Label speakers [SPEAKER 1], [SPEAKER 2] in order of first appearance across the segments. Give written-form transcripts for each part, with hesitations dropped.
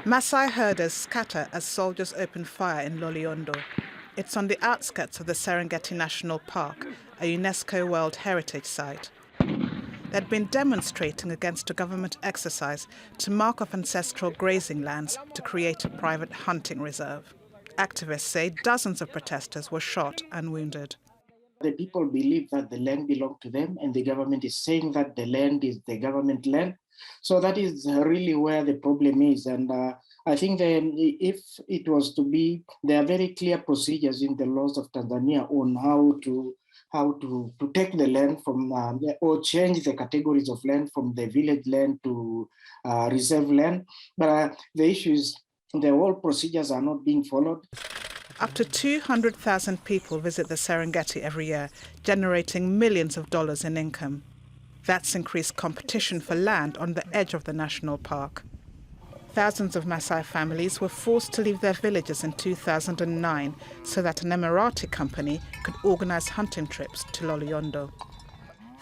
[SPEAKER 1] Maasai herders scatter as soldiers open fire in Loliondo. It's on the outskirts of the Serengeti National Park, a UNESCO World Heritage Site. They'd been demonstrating against a government exercise to mark off ancestral grazing lands to create a private hunting reserve. Activists say dozens of protesters were shot and wounded.
[SPEAKER 2] The people believe that the land belongs to them, and the government is saying that the land is the government land. So that is really where the problem is. And I think that if it was to be, there are very clear procedures in the laws of Tanzania on how to take the land from, or change the categories of land from the village land to reserve land. But the issue is the whole procedures are not being followed.
[SPEAKER 1] Up to 200,000 people visit the Serengeti every year, generating millions of dollars in income. That's increased competition for land on the edge of the national park. Thousands of Maasai families were forced to leave their villages in 2009 so that an Emirati company could organise hunting trips to Loliondo.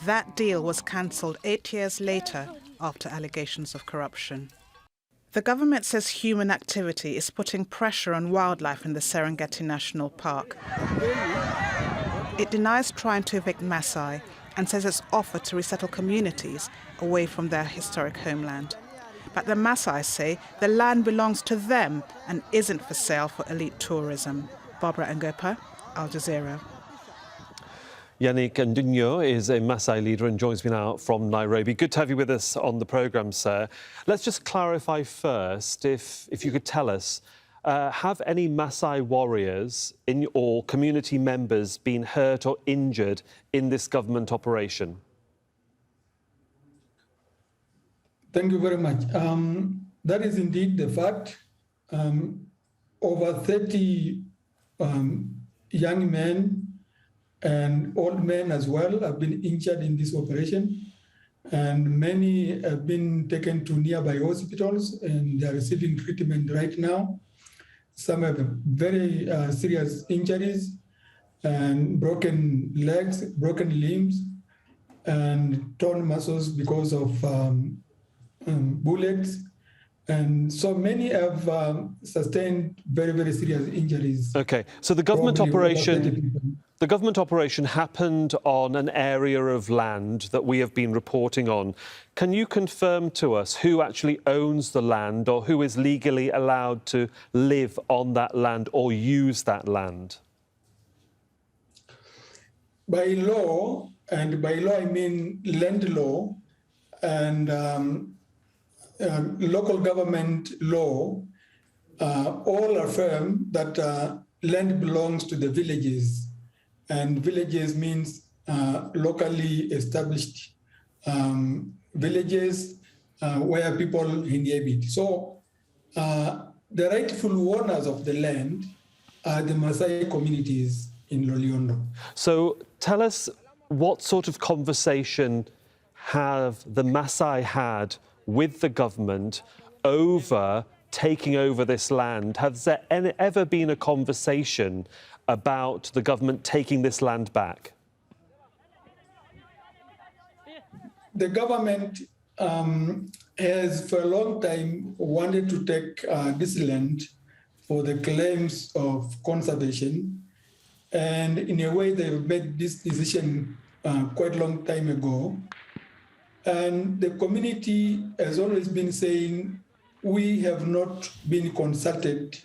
[SPEAKER 1] That deal was cancelled 8 years later after allegations of corruption. The government says human activity is putting pressure on wildlife in the Serengeti National Park. It denies trying to evict Maasai and says it's offered to resettle communities away from their historic homeland. But the Maasai say the land belongs to them and isn't for sale for elite tourism. Barbara Angopa, Al Jazeera.
[SPEAKER 3] Yannick Ndunyo is a Maasai leader and joins me now from Nairobi. Good to have you with us on the programme, sir. Let's just clarify first, if you could tell us, have any Maasai warriors or community members been hurt or injured in this government operation?
[SPEAKER 4] Thank you very much. That is indeed the fact. Over 30 young men and old men as well have been injured in this operation, and many have been taken to nearby hospitals and they are receiving treatment right now. Some have very serious injuries and broken legs, broken limbs, and torn muscles because of bullets. And so many have sustained very, very serious injuries.
[SPEAKER 3] Okay, so the government operation happened on an area of land that we have been reporting on. Can you confirm to us who actually owns the land or who is legally allowed to live on that land or use that land?
[SPEAKER 4] By law, and by law I mean land law and local government law, all affirm that land belongs to the villages. And villages means locally established villages where people inhabit. So the rightful owners of the land are the Maasai communities in Loliondo. So
[SPEAKER 3] tell us, what sort of conversation have the Maasai had with the government over taking over this land? Has there ever been a conversation about the government taking this land back?
[SPEAKER 4] The government has for a long time wanted to take this land for the claims of conservation. And in a way, they've made this decision quite a long time ago. And the community has always been saying, we have not been consulted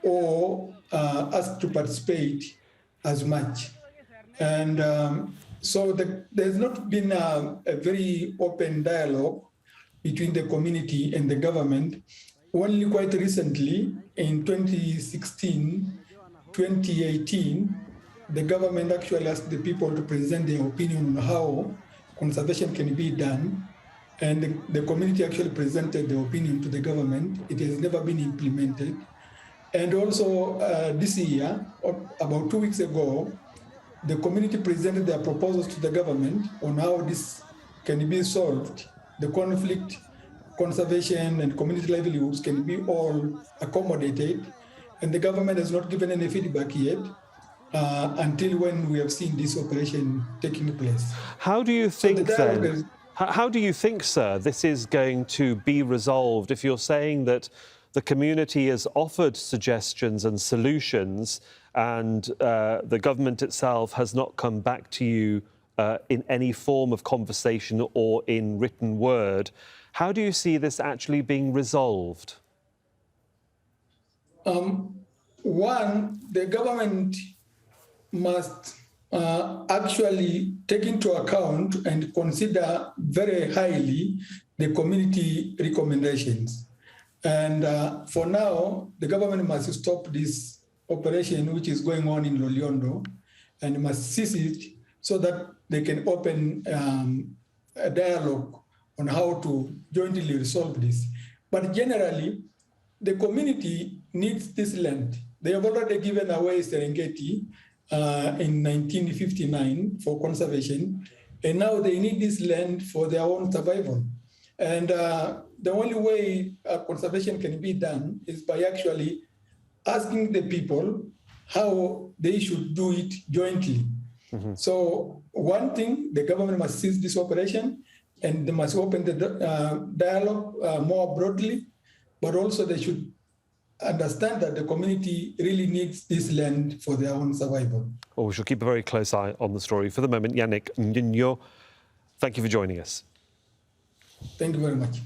[SPEAKER 4] or asked to participate as much. And so there's not been a very open dialogue between the community and the government. Only quite recently, in 2016, 2018, the government actually asked the people to present their opinion on how conservation can be done. And the community actually presented the opinion to the government. It has never been implemented. And also this year, about 2 weeks ago, the community presented their proposals to the government on how this can be solved. The conflict, conservation, and community livelihoods can be all accommodated. And the government has not given any feedback yet until when we have seen this operation taking place.
[SPEAKER 3] How do you think then? How do you think, sir, this is going to be resolved if you're saying that the community has offered suggestions and solutions, and the government itself has not come back to you in any form of conversation or in written word. How do you see this actually being resolved?
[SPEAKER 4] One, the government must actually take into account and consider very highly the community recommendations. And for now, the government must stop this operation which is going on in Loliondo and must cease it so that they can open a dialogue on how to jointly resolve this. But generally, the community needs this land. They have already given away Serengeti in 1959 for conservation, and now they need this land for their own survival. And the only way conservation can be done is by actually asking the people how they should do it jointly. Mm-hmm. So one thing, the government must cease this operation and they must open the dialogue more broadly, but also they should understand that the community really needs this land for their own survival.
[SPEAKER 3] Well, we shall keep a very close eye on the story. For the moment, Yannick Ndinyo, thank you for joining us.
[SPEAKER 4] Thank you very much.